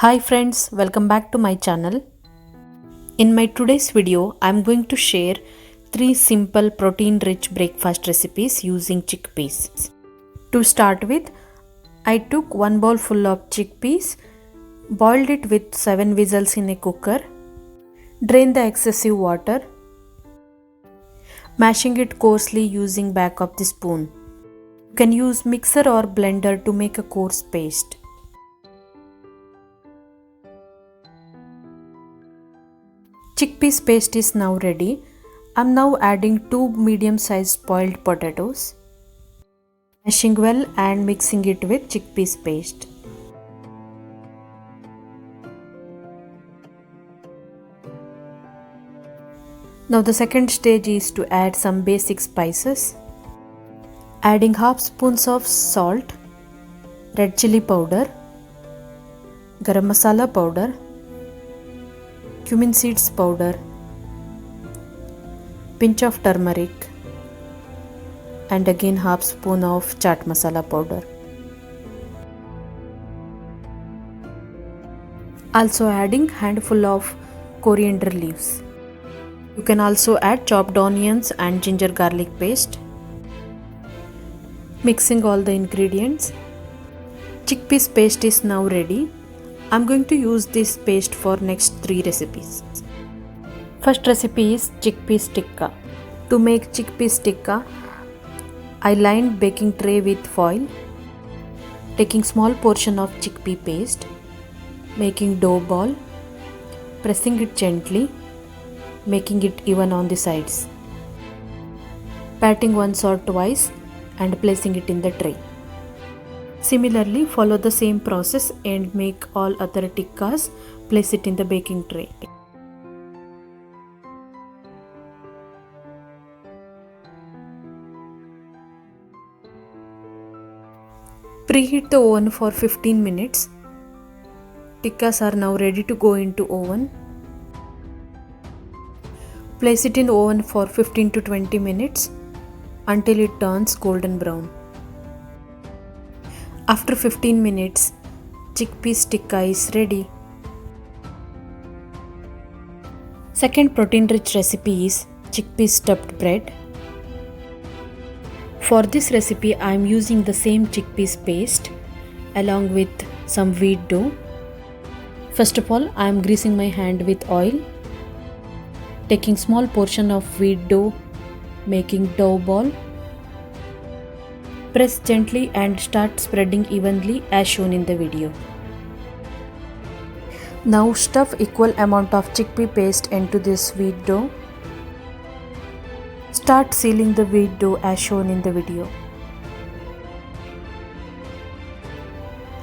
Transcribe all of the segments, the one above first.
Hi friends, welcome back to my channel. In my today's video, I am going to share 3 simple protein-rich breakfast recipes using chickpeas. To start with, I took 1 bowl full of chickpeas, boiled it with 7 whistles in a cooker, drained the excessive water, mashing it coarsely using back of the spoon. You can use mixer or blender to make a coarse paste. Chickpeas paste is now ready. I'm now adding 2 medium-sized boiled potatoes, mashing well and mixing it with chickpeas paste. Now the second stage is to add some basic spices. Adding half spoons of salt, red chili powder, garam masala powder, cumin seeds powder, pinch of turmeric, and again half spoon of chaat masala powder. Also adding handful of coriander leaves. You can also add chopped onions and ginger garlic paste. Mixing all the ingredients. Chickpeas paste is now ready. I'm going to use this paste for next 3 recipes. First recipe is chickpeas tikka. To make chickpeas tikka, I lined baking tray with foil, taking small portion of chickpea paste, making dough ball, pressing it gently, making it even on the sides, patting once or twice and placing it in the tray. Similarly, follow the same process and make all other tikkas. Place it in the baking tray. Preheat the oven for 15 minutes. Tikkas are now ready to go into oven. Place it in oven for 15 to 20 minutes until it turns golden brown. After 15 minutes, chickpeas tikka is ready. Second protein-rich recipe is chickpeas stuffed bread. For this recipe, I am using the same chickpeas paste along with some wheat dough. First of all, I am greasing my hand with oil, taking small portion of wheat dough, making dough ball. Press gently and start spreading evenly as shown in the video. Now stuff equal amount of chickpea paste into this wheat dough. Start sealing the wheat dough as shown in the video.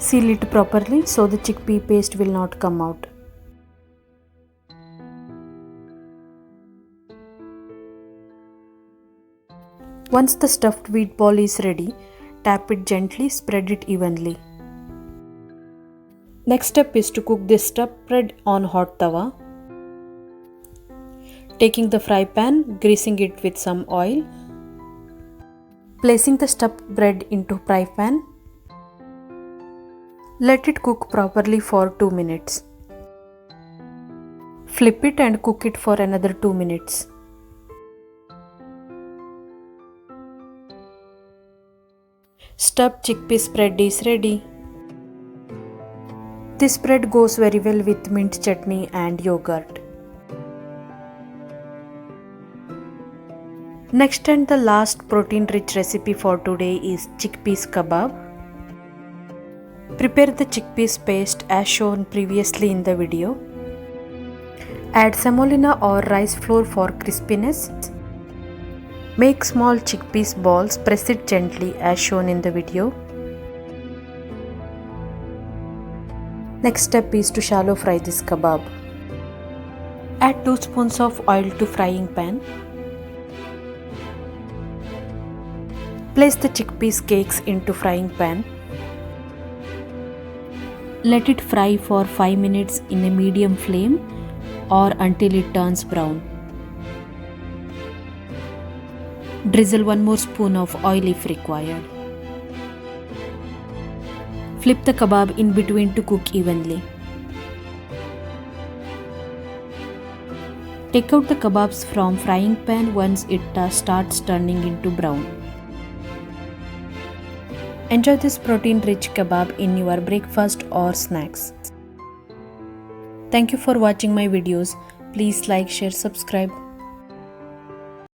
Seal it properly so the chickpea paste will not come out. Once the stuffed wheat ball is ready, tap it gently, spread it evenly. Next step is to cook this stuffed bread on hot tawa. Taking the fry pan, greasing it with some oil. Placing the stuffed bread into fry pan. Let it cook properly for 2 minutes. Flip it and cook it for another 2 minutes. Stuffed chickpeas spread is ready. This spread goes very well with mint chutney and yogurt. Next and the last protein-rich recipe for today is chickpeas kabab. Prepare the chickpeas paste as shown previously in the video. Add semolina or rice flour for crispiness. Make small chickpeas balls, press it gently as shown in the video. Next step is to shallow fry this kabab. Add 2 spoons of oil to frying pan. Place the chickpeas cakes into frying pan. Let it fry for 5 minutes in a medium flame or until it turns brown. Drizzle 1 more spoon of oil if required. Flip the kebab in between to cook evenly. Take out the kebabs from frying pan once it starts turning into brown. Enjoy this protein-rich kebab in your breakfast or snacks. Thank you for watching my videos. Please like, share, subscribe.